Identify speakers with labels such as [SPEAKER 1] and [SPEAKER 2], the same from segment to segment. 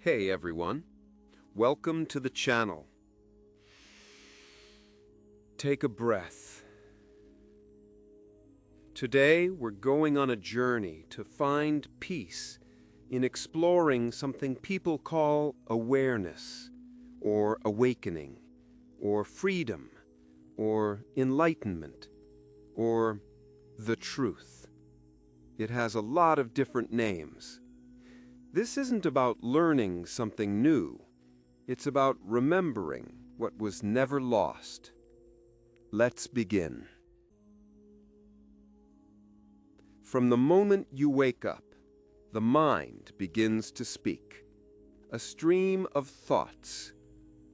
[SPEAKER 1] Hey everyone, welcome to the channel. Take a breath. Today we're going on a journey to find peace in exploring something people call awareness, or awakening, or freedom, or enlightenment, or the truth. It has a lot of different names. This isn't about learning something new. It's about remembering what was never lost. Let's begin. From the moment you wake up, the mind begins to speak. A stream of thoughts,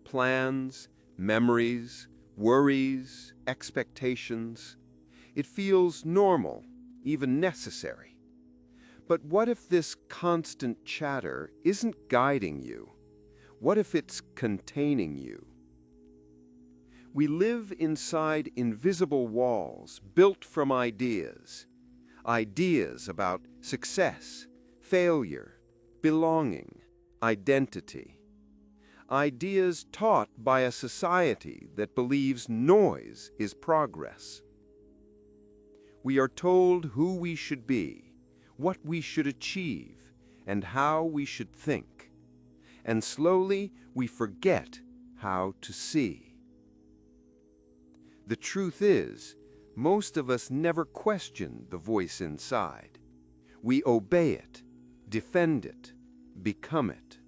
[SPEAKER 1] plans, memories, worries, expectations. It feels normal, even necessary. But what if this constant chatter isn't guiding you? What if it's containing you? We live inside invisible walls built from ideas. Ideas about success, failure, belonging, identity. Ideas taught by a society that believes noise is progress. We are told who we should be, what we should achieve, and how we should think. And slowly we forget how to see. The truth is, most of us never question the voice inside. We obey it, defend it, become it.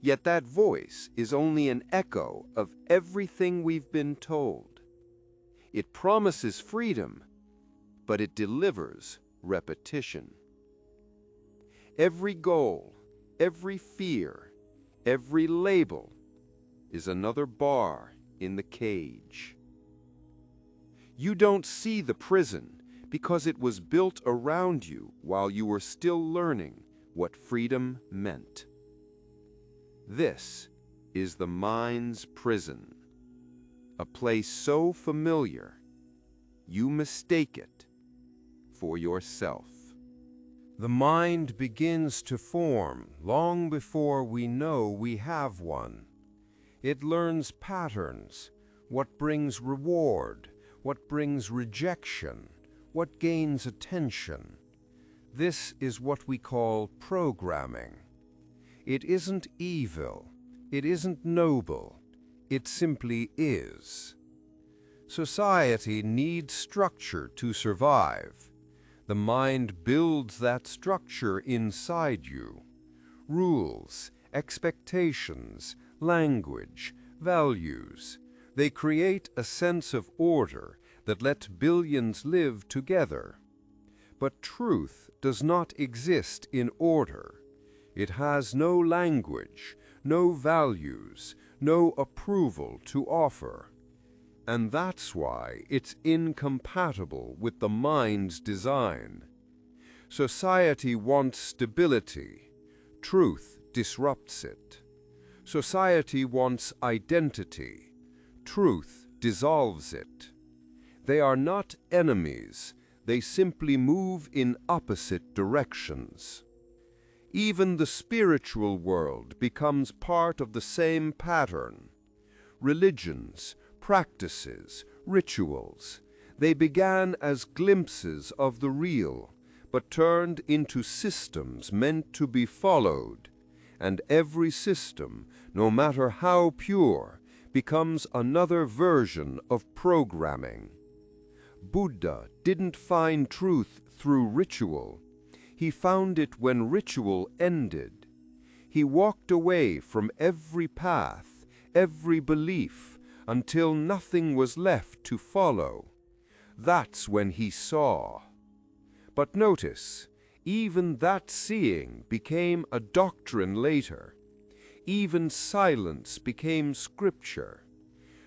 [SPEAKER 1] Yet that voice is only an echo of everything we've been told. It promises freedom, but it delivers repetition. Every goal, every fear, every label is another bar in the cage. You don't see the prison because it was built around you while you were still learning what freedom meant. This is the mind's prison, a place so familiar you mistake it for yourself. The mind begins to form long before we know we have one. It learns patterns, what brings reward, what brings rejection, what gains attention. This is what we call programming. It isn't evil, it isn't noble, it simply is. Society needs structure to survive. The mind builds that structure inside you. Rules, expectations, language, values. They create a sense of order that lets billions live together. But truth does not exist in order. It has no language, no values, no approval to offer. And that's why it's incompatible with the mind's design. Society wants stability. Truth disrupts it. Society wants identity. Truth dissolves it. They are not enemies. They simply move in opposite directions. Even the spiritual world becomes part of the same pattern. Religions, practices, rituals. They began as glimpses of the real, but turned into systems meant to be followed. And every system, no matter how pure, becomes another version of programming. Buddha didn't find truth through ritual. He found it when ritual ended. He walked away from every path, every belief, until nothing was left to follow. That's when he saw. But notice, even that seeing became a doctrine later. Even silence became scripture.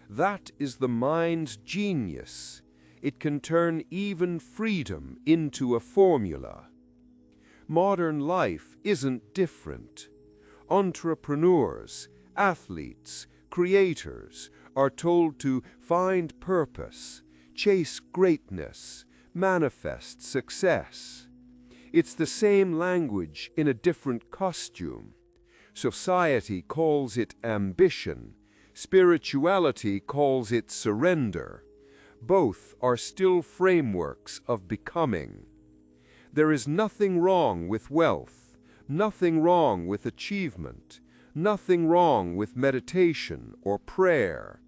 [SPEAKER 1] That is the mind's genius. It can turn even freedom into a formula. Modern life isn't different. Entrepreneurs, athletes, creators are told to find purpose, chase greatness, manifest success. It's the same language in a different costume. Society calls it ambition. Spirituality calls it surrender. Both are still frameworks of becoming. There is nothing wrong with wealth, nothing wrong with achievement, nothing wrong with meditation or prayer.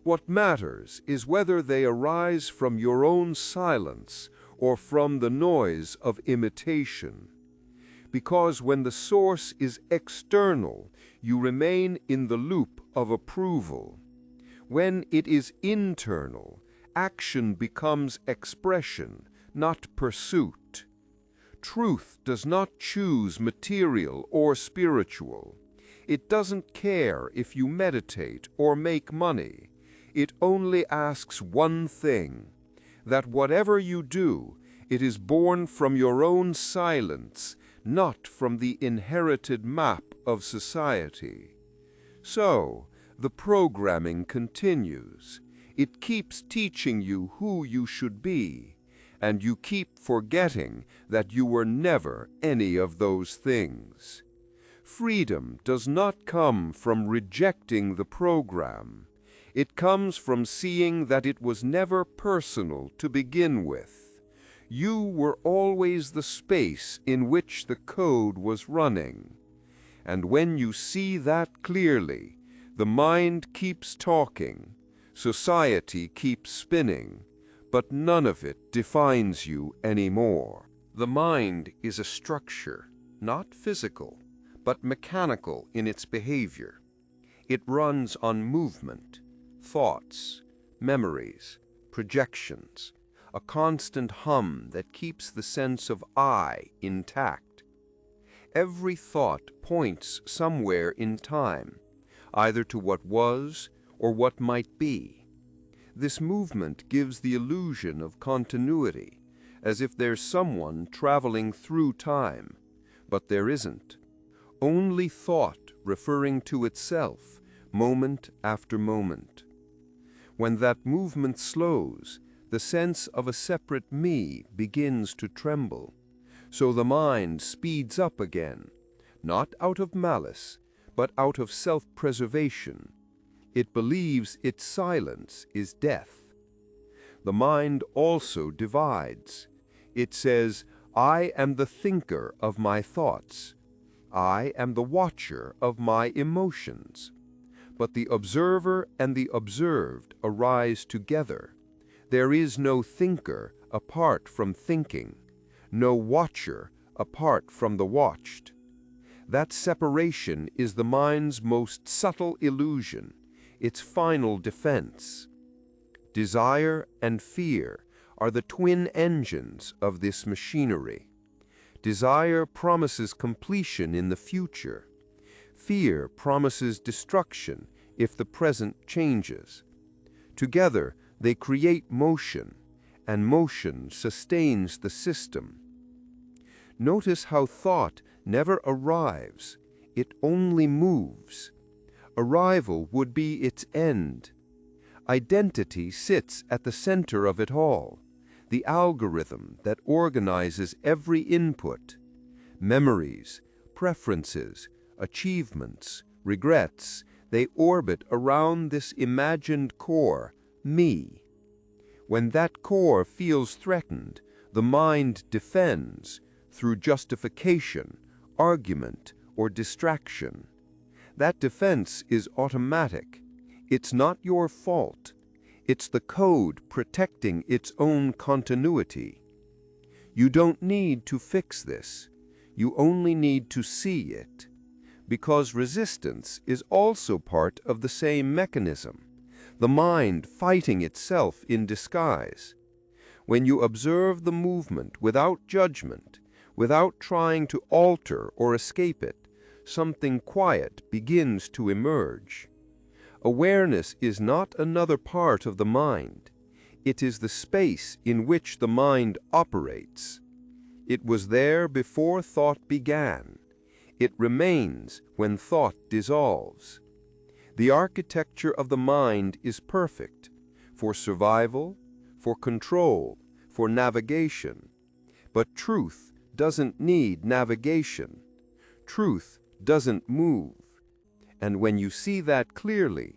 [SPEAKER 1] What matters is whether they arise from your own silence or from the noise of imitation. Because when the source is external, you remain in the loop of approval. When it is internal, action becomes expression, not pursuit. Truth does not choose material or spiritual. It doesn't care if you meditate or make money. It only asks one thing, that whatever you do, it is born from your own silence, not from the inherited map of society. So, the programming continues. It keeps teaching you who you should be, and you keep forgetting that you were never any of those things. Freedom does not come from rejecting the program. It comes from seeing that it was never personal to begin with. You were always the space in which the code was running. And when you see that clearly, the mind keeps talking, society keeps spinning, but none of it defines you anymore. The mind is a structure, not physical, but mechanical in its behavior. It runs on movement, thoughts, memories, projections, a constant hum that keeps the sense of I intact. Every thought points somewhere in time, either to what was or what might be. This movement gives the illusion of continuity, as if there's someone traveling through time, but there isn't. Only thought referring to itself, moment after moment. When that movement slows, the sense of a separate me begins to tremble. So the mind speeds up again, not out of malice, but out of self-preservation. It believes its silence is death. The mind also divides. It says, I am the thinker of my thoughts. I am the watcher of my emotions. But the observer and the observed arise together. There is no thinker apart from thinking, no watcher apart from the watched. That separation is the mind's most subtle illusion, its final defense. Desire and fear are the twin engines of this machinery. Desire promises completion in the future. Fear promises destruction if the present changes. Together, they create motion, and motion sustains the system. Notice how thought never arrives, it only moves. Arrival would be its end. Identity sits at the center of it all, the algorithm that organizes every input. Memories, preferences, achievements, regrets, they orbit around this imagined core, me. When that core feels threatened, the mind defends through justification, argument, or distraction. That defense is automatic. It's not your fault. It's the code protecting its own continuity. You don't need to fix this. You only need to see it. Because resistance is also part of the same mechanism, the mind fighting itself in disguise. When you observe the movement without judgment, without trying to alter or escape it, something quiet begins to emerge. Awareness is not another part of the mind. It is the space in which the mind operates. It was there before thought began. It remains when thought dissolves. The architecture of the mind is perfect for survival, for control, for navigation. But truth doesn't need navigation. Truth doesn't move. And when you see that clearly,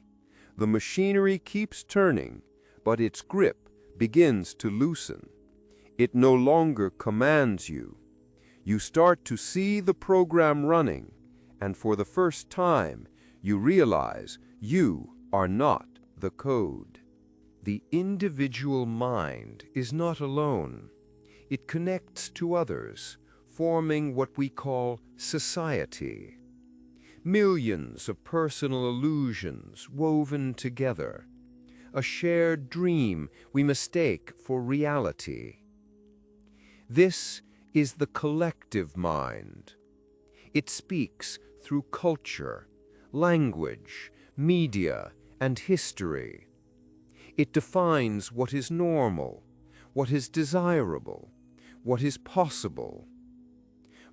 [SPEAKER 1] the machinery keeps turning, but its grip begins to loosen. It no longer commands you. You start to see the program running, and for the first time, you realize you are not the code. The individual mind is not alone. It connects to others, forming what we call society. Millions of personal illusions woven together, a shared dream we mistake for reality. This is the collective mind. It speaks through culture, language, media, and history. It defines what is normal, what is desirable, what is possible.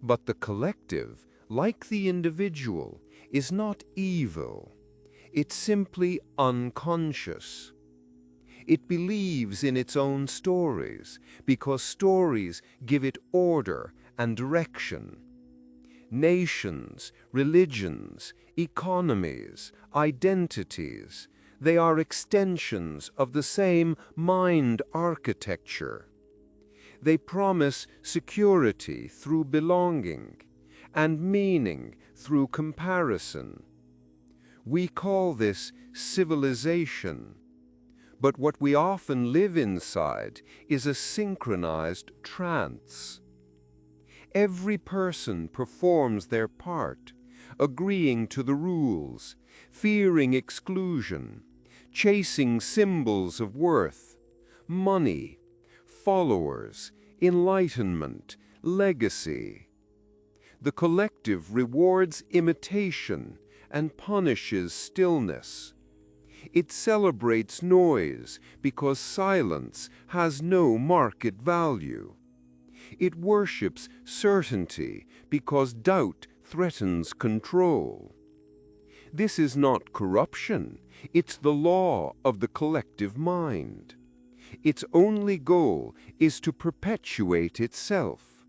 [SPEAKER 1] But the collective, like the individual, is not evil. It's simply unconscious. It believes in its own stories because stories give it order and direction. Nations, religions, economies, identities, they are extensions of the same mind architecture. They promise security through belonging and meaning through comparison. We call this civilization, but what we often live inside is a synchronized trance. Every person performs their part, agreeing to the rules, fearing exclusion, chasing symbols of worth, money, followers, enlightenment, legacy. The collective rewards imitation and punishes stillness. It celebrates noise because silence has no market value. It worships certainty because doubt threatens control. This is not corruption, it's the law of the collective mind. Its only goal is to perpetuate itself.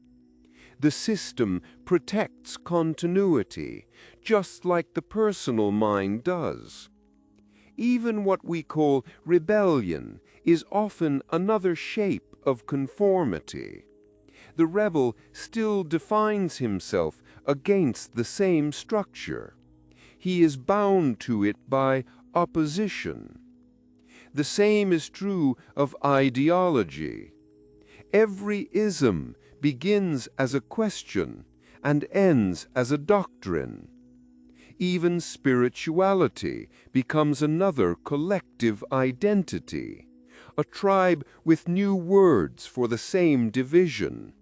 [SPEAKER 1] The system protects continuity, just like the personal mind does. Even what we call rebellion is often another shape of conformity. The rebel still defines himself against the same structure. He is bound to it by opposition. The same is true of ideology. Every ism begins as a question and ends as a doctrine. Even spirituality becomes another collective identity, a tribe with new words for the same division.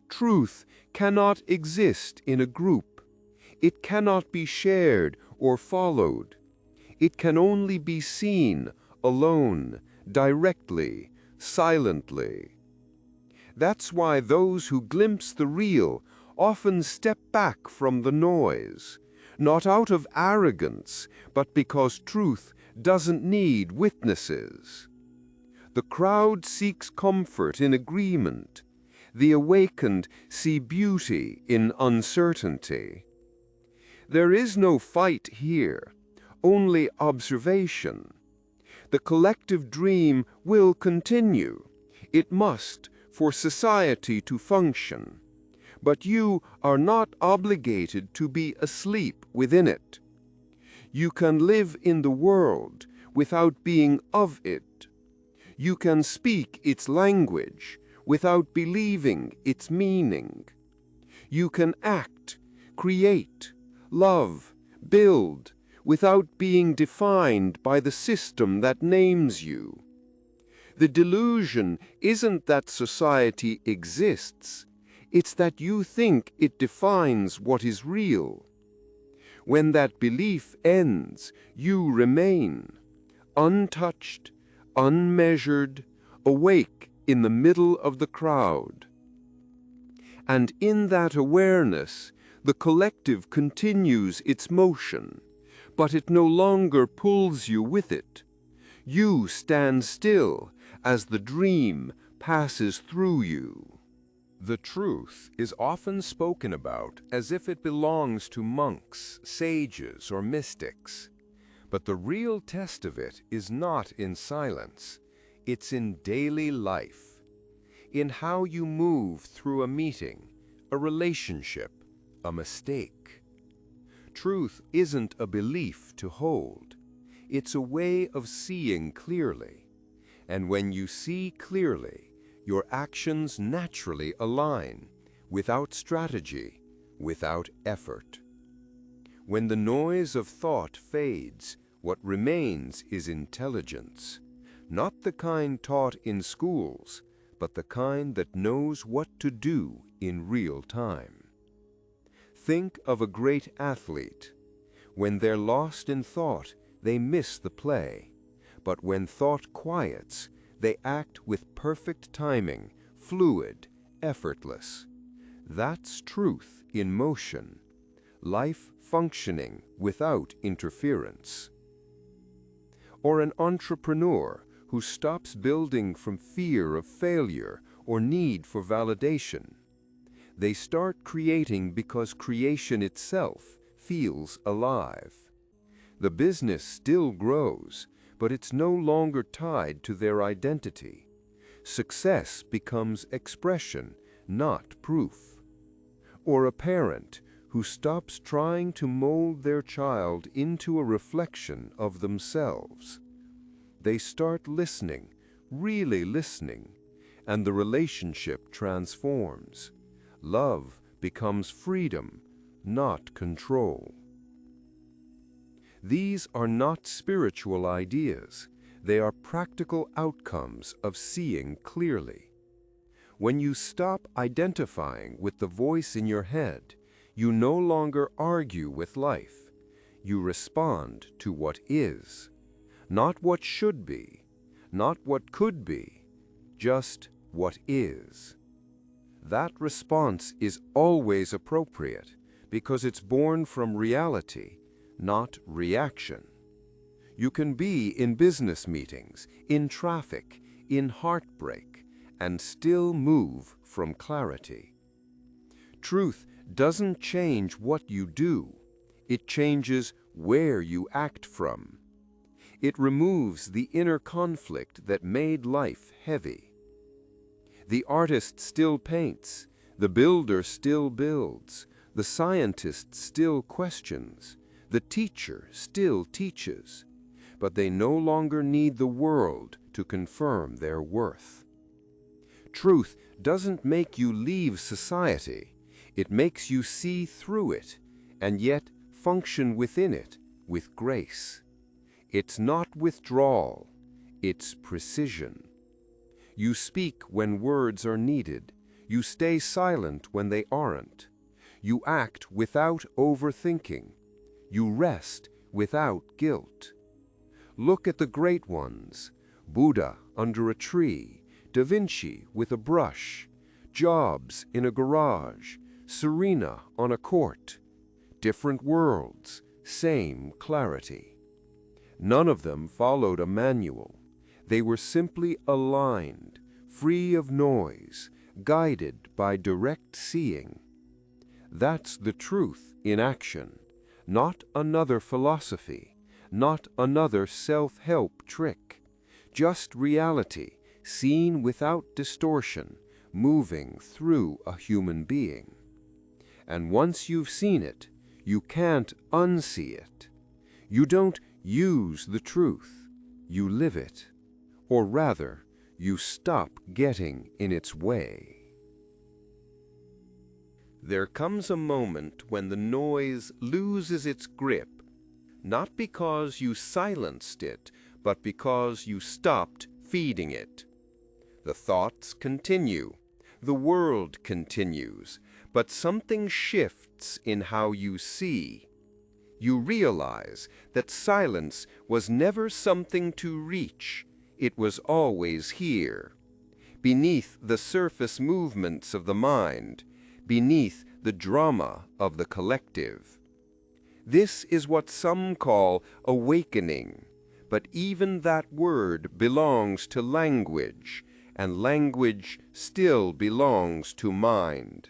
[SPEAKER 1] Truth cannot exist in a group. It cannot be shared or followed. It can only be seen alone, directly, silently. That's why those who glimpse the real often step back from the noise, not out of arrogance, but because truth doesn't need witnesses. The crowd seeks comfort in agreement. The awakened see beauty in uncertainty. There is no fight here, only observation. The collective dream will continue. It must, for society to function. But you are not obligated to be asleep within it. You can live in the world without being of it. You can speak its language without believing its meaning. You can act, create, love, build, without being defined by the system that names you. The delusion isn't that society exists, it's that you think it defines what is real. When that belief ends, you remain, untouched, unmeasured, awake in the middle of the crowd. And in that awareness, the collective continues its motion, but it no longer pulls you with it. You stand still as the dream passes through you. The truth is often spoken about as if it belongs to monks, sages, or mystics. But the real test of it is not in silence. It's in daily life, in how you move through a meeting, a relationship, a mistake. Truth isn't a belief to hold. It's a way of seeing clearly. And when you see clearly, your actions naturally align, without strategy, without effort. When the noise of thought fades, what remains is intelligence, not the kind taught in schools, but the kind that knows what to do in real time. Think of a great athlete. When they're lost in thought, they miss the play. But when thought quiets, they act with perfect timing, fluid, effortless. That's truth in motion, life functioning without interference. Or an entrepreneur who stops building from fear of failure or need for validation. They start creating because creation itself feels alive. The business still grows, but it's no longer tied to their identity. Success becomes expression, not proof. Or a parent who stops trying to mold their child into a reflection of themselves. They start listening, really listening, and the relationship transforms. Love becomes freedom, not control. These are not spiritual ideas. They are practical outcomes of seeing clearly. When you stop identifying with the voice in your head, you no longer argue with life. You respond to what is. Not what should be, not what could be, just what is. That response is always appropriate because it's born from reality, not reaction. You can be in business meetings, in traffic, in heartbreak, and still move from clarity. Truth doesn't change what you do. It changes where you act from. It removes the inner conflict that made life heavy. The artist still paints, the builder still builds, the scientist still questions, the teacher still teaches, but they no longer need the world to confirm their worth. Truth doesn't make you leave society. It makes you see through it, and yet function within it with grace. It's not withdrawal, it's precision. You speak when words are needed. You stay silent when they aren't. You act without overthinking. You rest without guilt. Look at the great ones: Buddha under a tree, Da Vinci with a brush, Jobs in a garage, Serena on a court. Different worlds, same clarity. None of them followed a manual. They were simply aligned, free of noise, guided by direct seeing. That's the truth in action, not another philosophy, not another self-help trick, just reality seen without distortion, moving through a human being. And once you've seen it, you can't unsee it. You don't use the truth, you live it. Or rather, you stop getting in its way. There comes a moment when the noise loses its grip, not because you silenced it, but because you stopped feeding it. The thoughts continue, the world continues, but something shifts in how you see. You realize that silence was never something to reach. It was always here, beneath the surface movements of the mind, beneath the drama of the collective. This is what some call awakening, but even that word belongs to language, and language still belongs to mind.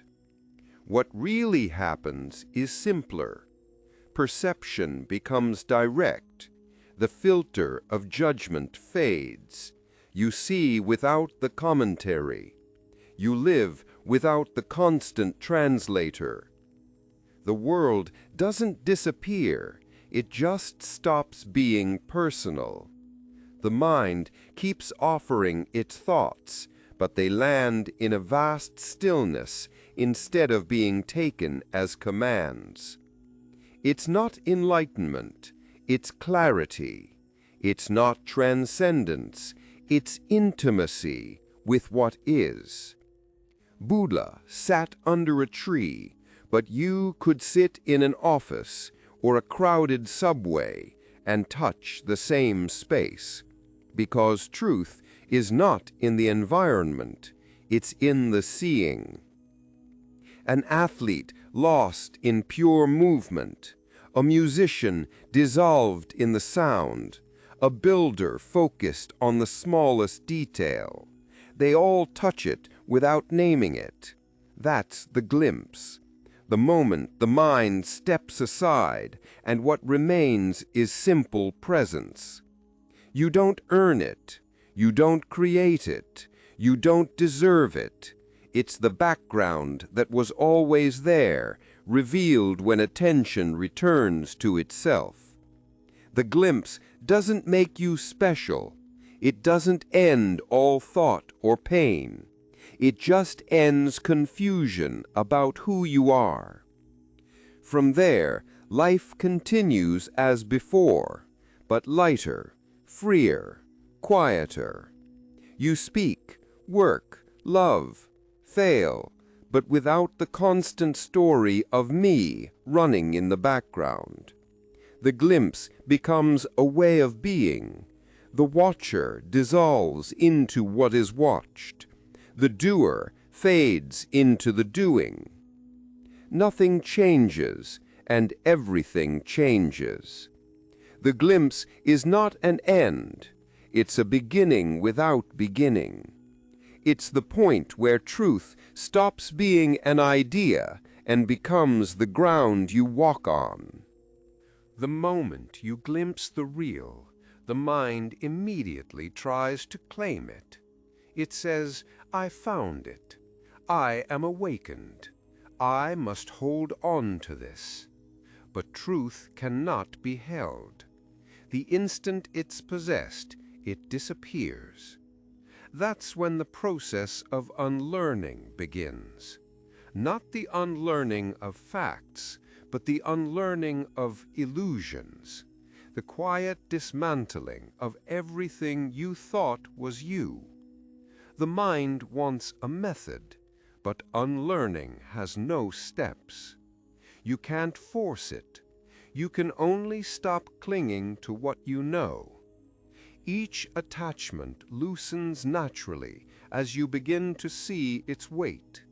[SPEAKER 1] What really happens is simpler. Perception becomes direct. The filter of judgment fades. You see without the commentary. You live without the constant translator. The world doesn't disappear. It just stops being personal. The mind keeps offering its thoughts, but they land in a vast stillness instead of being taken as commands. It's not enlightenment, it's clarity. It's not transcendence, it's intimacy with what is. Buddha sat under a tree, but you could sit in an office or a crowded subway and touch the same space, because truth is not in the environment, it's in the seeing. An athlete lost in pure movement, a musician dissolved in the sound, a builder focused on the smallest detail. They all touch it without naming it. That's the glimpse. The moment the mind steps aside, and what remains is simple presence. You don't earn it. You don't create it. You don't deserve it. It's the background that was always there, revealed when attention returns to itself. The glimpse doesn't make you special. It doesn't end all thought or pain. It just ends confusion about who you are. From there, life continues as before, but lighter, freer, quieter. You speak, work, love, fail, but without the constant story of me running in the background. The glimpse becomes a way of being. The watcher dissolves into what is watched. The doer fades into the doing. Nothing changes, and everything changes. The glimpse is not an end. It's a beginning without beginning. It's the point where truth stops being an idea and becomes the ground you walk on. The moment you glimpse the real, the mind immediately tries to claim it. It says, I found it. I am awakened. I must hold on to this. But truth cannot be held. The instant it's possessed, it disappears. That's when the process of unlearning begins. Not the unlearning of facts, but the unlearning of illusions. The quiet dismantling of everything you thought was you. The mind wants a method, but unlearning has no steps. You can't force it. You can only stop clinging to what you know. Each attachment loosens naturally as you begin to see its weight.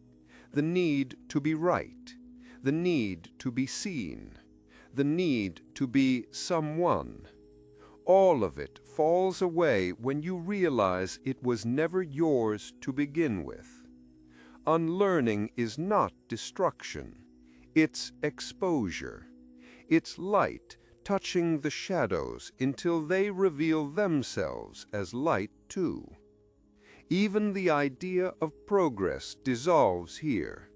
[SPEAKER 1] The need to be right, the need to be seen, the need to be someone. All of it falls away when you realize it was never yours to begin with. Unlearning is not destruction. It's exposure. It's light touching the shadows until they reveal themselves as light too. Even the idea of progress dissolves here.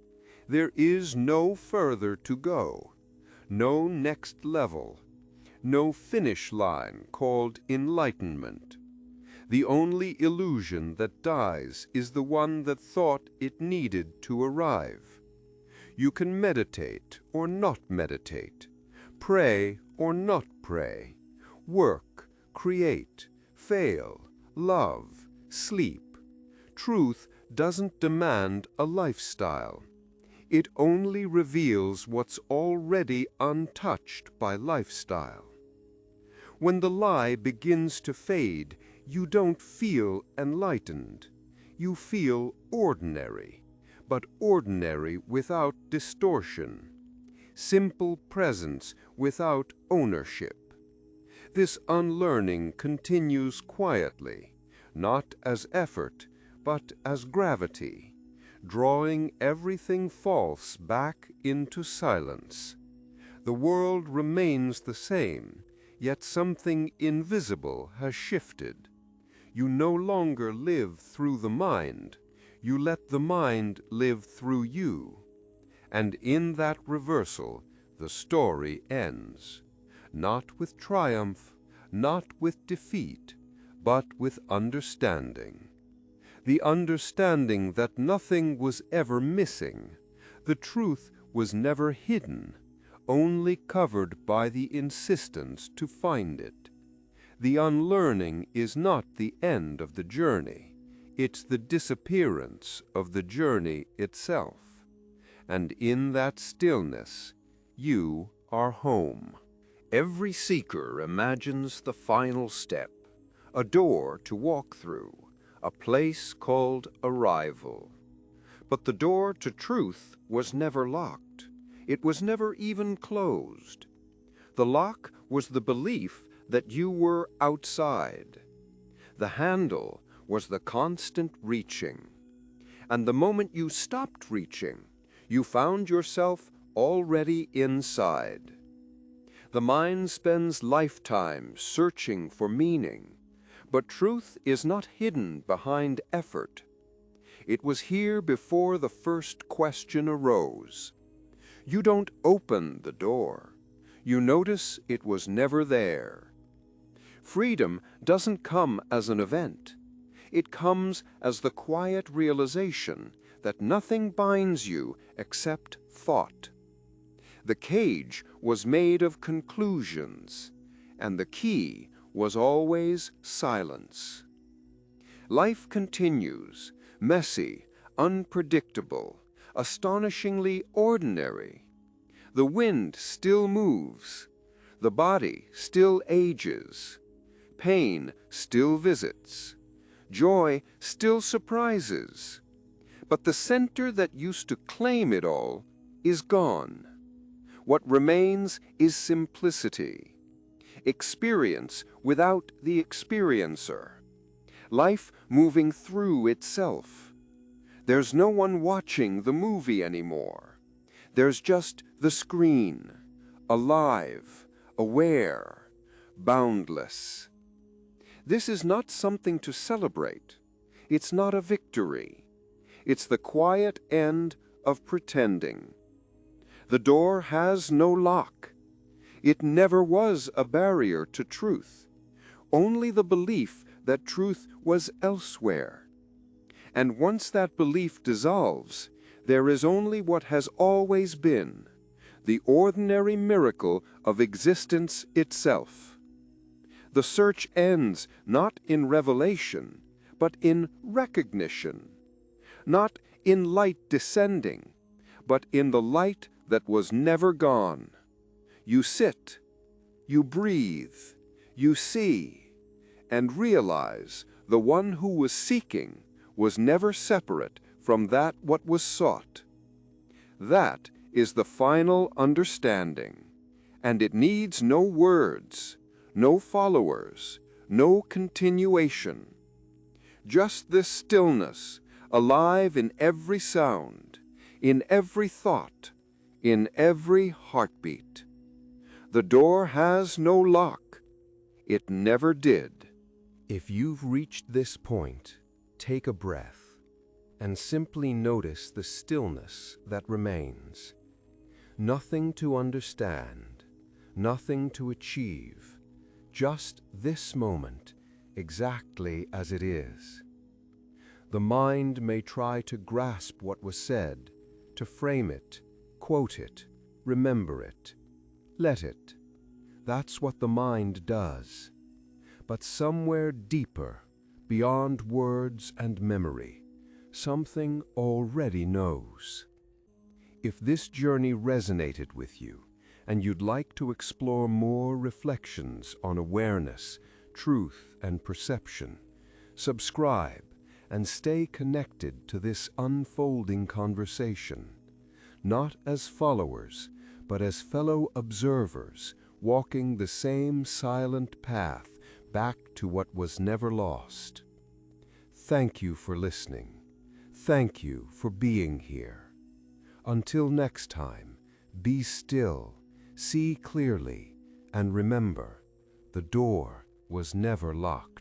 [SPEAKER 1] There is no further to go, no next level, no finish line called enlightenment. The only illusion that dies is the one that thought it needed to arrive. You can meditate or not meditate, pray or not pray, work, create, fail, love, sleep. Truth doesn't demand a lifestyle. It only reveals what's already untouched by lifestyle. When the lie begins to fade, you don't feel enlightened. You feel ordinary, but ordinary without distortion. Simple presence without ownership. This unlearning continues quietly, not as effort, but as gravity, drawing everything false back into silence. The world remains the same, yet something invisible has shifted. You no longer live through the mind, you let the mind live through you. And in that reversal, the story ends. Not with triumph, not with defeat, but with understanding. The understanding that nothing was ever missing, the truth was never hidden, only covered by the insistence to find it. The unlearning is not the end of the journey, it's the disappearance of the journey itself. And in that stillness, you are home. Every seeker imagines the final step, a door to walk through, a place called arrival. But the door to truth was never locked. It was never even closed. The lock was the belief that you were outside. The handle was the constant reaching. And the moment you stopped reaching, you found yourself already inside. The mind spends lifetimes searching for meaning, but truth is not hidden behind effort. It was here before the first question arose. You don't open the door. You notice it was never there. Freedom doesn't come as an event. It comes as the quiet realization that nothing binds you except thought. The cage was made of conclusions, and the key was always silence. Life continues, messy, unpredictable, astonishingly ordinary. The wind still moves, the body still ages, pain still visits, joy still surprises. But the center that used to claim it all is gone. What remains is simplicity, experience without the experiencer, life moving through itself. There's no one watching the movie anymore. There's just the screen, alive, aware, boundless. This is not something to celebrate. It's not a victory. It's the quiet end of pretending. The door has no lock. It never was a barrier to truth, only the belief that truth was elsewhere. And once that belief dissolves, there is only what has always been, the ordinary miracle of existence itself. The search ends not in revelation, but in recognition, not in light descending, but in the light that was never gone. You sit, you breathe, you see, and realize the one who was seeking was never separate from that what was sought. That is the final understanding, and it needs no words, no followers, no continuation. Just this stillness, alive in every sound, in every thought, in every heartbeat. The door has no lock. It never did. If you've reached this point, take a breath and simply notice the stillness that remains. Nothing to understand, nothing to achieve, just this moment, exactly as it is. The mind may try to grasp what was said, to frame it, quote it, remember it. Let it. That's what the mind does. But somewhere deeper, beyond words and memory, something already knows. If this journey resonated with you, and you'd like to explore more reflections on awareness, truth, and perception, subscribe and stay connected to this unfolding conversation, not as followers, but as fellow observers walking the same silent path back to what was never lost. Thank you for listening. Thank you for being here. Until next time, be still, see clearly, and remember, the door was never locked.